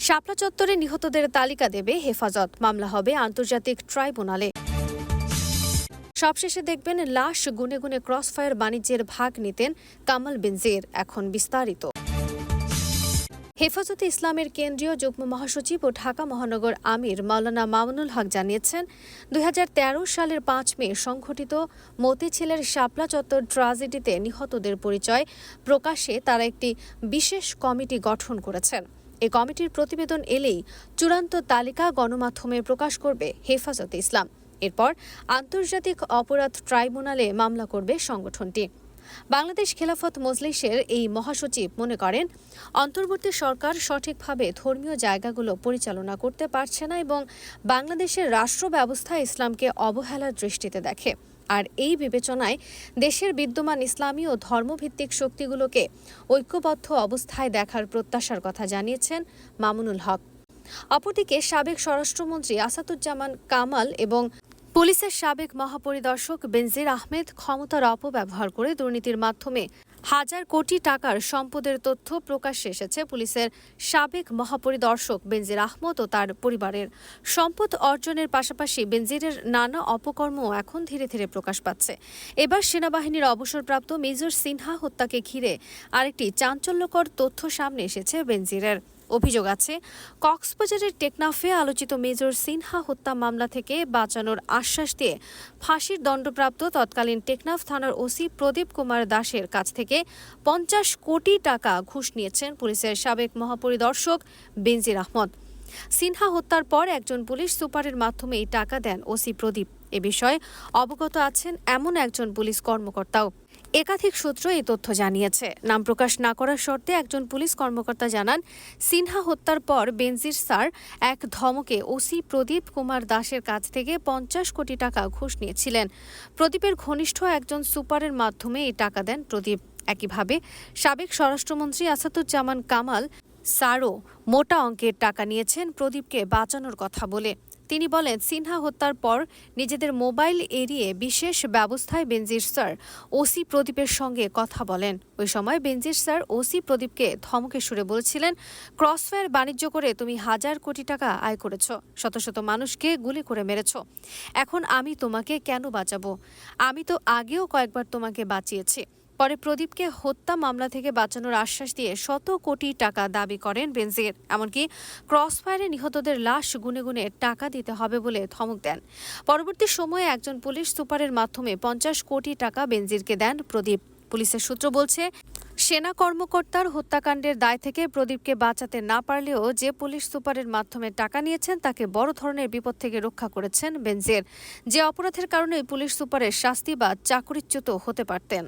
শাপলা চত্বরে নিহতদের তালিকা দেবে হেফাজত, মামলা হবে আন্তর্জাতিক ট্রাইব্যুনালে। সবশেষে দেখবেন লাশ গুনে গুনে ক্রসফায়ার বাণিজ্যের ভাগ নিতেন কামাল বেনজির। এখন বিস্তারিত। হেফাজতে ইসলামের কেন্দ্রীয় যুগ্ম মহাসচিব ও ঢাকা মহানগর আমির মাওলানা মামুনুল হক জানিয়েছেন, ২০১৩ সালের ৫ মে সংঘটিত মতিঝিলের শাপলা চত্বর ট্র্যাজেডিতে নিহতদের পরিচয় প্রকাশে তারা একটি বিশেষ কমিটি গঠন করেছেন। এই কমিটির প্রতিবেদন এলেই চূড়ান্ত তালিকা গণমাধ্যমে প্রকাশ করবে হেফাজতে ইসলাম। এরপর আন্তর্জাতিক অপরাধ ট্রাইব্যুনালে মামলা করবে সংগঠনটি। বাংলাদেশ খেলাফত মজলিসের এই মহাসচিব মনে করেন, অন্তর্বর্তী সরকার সঠিকভাবে ধর্মীয় জায়গাগুলো পরিচালনা করতে পারছে না এবং বাংলাদেশের রাষ্ট্র ব্যবস্থা ইসলামকে অবহেলার দৃষ্টিতে দেখে। আর এই বিবেচনায় দেশের বিদ্যমান ইসলামী ও ধর্মভিত্তিক শক্তিগুলোকে ঐক্যবদ্ধ অবস্থায় দেখার প্রত্যাশার কথা জানিয়েছেন মামুনুল হক। অপরদিকে সাবেক স্বরাষ্ট্রমন্ত্রী আসাদুজ্জামান কামাল এবং পুলিশের সাবেক মহাপরিদর্শক বেনজির আহমেদ ক্ষমতার অপব্যবহার করে দুর্নীতির মাধ্যমে হাজার কোটি টাকার সম্পদের তথ্য প্রকাশ্যে এসেছে। পুলিশের সাবেক মহাপরিদর্শক বেনজির আহমদ ও তার পরিবারের সম্পদ অর্জনের পাশাপাশি বেনজিরের নানা অপকর্ম এখন ধীরে ধীরে প্রকাশ পাচ্ছে। এবার সেনাবাহিনীর অবসরপ্রাপ্ত মেজর সিনহা হত্যাকে ঘিরে আরেকটি চাঞ্চল্যকর তথ্য সামনে এসেছে বেনজিরের। অভিযোগ আছে, কক্সবাজারের টেকনাফে আলোচিত মেজর সিনহা হত্যা মামলা থেকে বাঁচানোর আশ্বাস দিয়ে ফাঁসির দণ্ডপ্রাপ্ত তৎকালীন টেকনাফ থানার ওসি প্রদীপ কুমার দাসের কাছ থেকে ৫০ কোটি টাকা ঘুষ নিয়েছেন পুলিশের সাবেক মহাপরিদর্শক বেনজির আহমদ। সিনহা হত্যার পর একজন পুলিশ সুপারের মাধ্যমে এই টাকা দেন ওসি প্রদীপ। এ বিষয়ে অবগত আছেন এমন একজন পুলিশ কর্মকর্তাও। একাধিক সূত্র এই তথ্য জানিয়েছে। নাম প্রকাশ না করার শর্তে একজন পুলিশ কর্মকর্তা জানান, সিনহা হত্যার পর বেনজির স্যার এক ধমকে ওসি প্রদীপ কুমার দাসের কাছ থেকে ৫০ কোটি টাকা ঘুষ নিয়েছিলেন। প্রদীপের ঘনিষ্ঠ একজন সুপারের মাধ্যমে এই টাকা দেন প্রদীপ। একইভাবে সাবেক স্বরাষ্ট্রমন্ত্রী আসাদুজ্জামান কামাল স্যারও মোটা অঙ্কের টাকা নিয়েছেন প্রদীপকে বাঁচানোর কথা বলে। তিনি বলেন, সিনহা হত্যার পর নিজেদের মোবাইল এড়িয়ে বিশেষ ব্যবস্থায় বেনজির স্যার ওসি প্রদীপের সঙ্গে কথা বলেন। ওই সময় বেনজির স্যার ওসি প্রদীপকে ধমকে সুরে বলেছিলেন, ক্রসফায়ার বাণিজ্য করে তুমি হাজার কোটি টাকা আয় করেছ, শত শত মানুষকে গুলি করে মেরেছ। এখন আমি তোমাকে কেন বাঁচাবো? আমি তো আগেও কয়েকবার তোমাকে বাঁচিয়েছি। পরে প্রদীপকে হত্যা মামলা থেকে বাঁচানোর আশ্বাস দিয়ে শত কোটি টাকা দাবি করেন বেনজির। এমনকি ক্রসফায়ারে নিহতদের লাশ গুনে গুনে টাকা দিতে হবে বলে ধমক দেন। পরবর্তী সময়ে একজন পুলিশ সুপারের মাধ্যমে ৫০ কোটি টাকা বেনজিরকে দেন প্রদীপ। পুলিশের সূত্র বলছে, সেনা কর্মকর্তার হত্যাকাণ্ডের দায় থেকে প্রদীপকে বাঁচাতে না পারলেও যে পুলিশ সুপারের মাধ্যমে টাকা নিয়েছেন তাকে বড় ধরনের বিপদ থেকে রক্ষা করেছেন বেনজির, যে অপরাধের কারণে পুলিশ সুপারের শাস্তি বা চাকরিচ্যুত হতে পারতেন।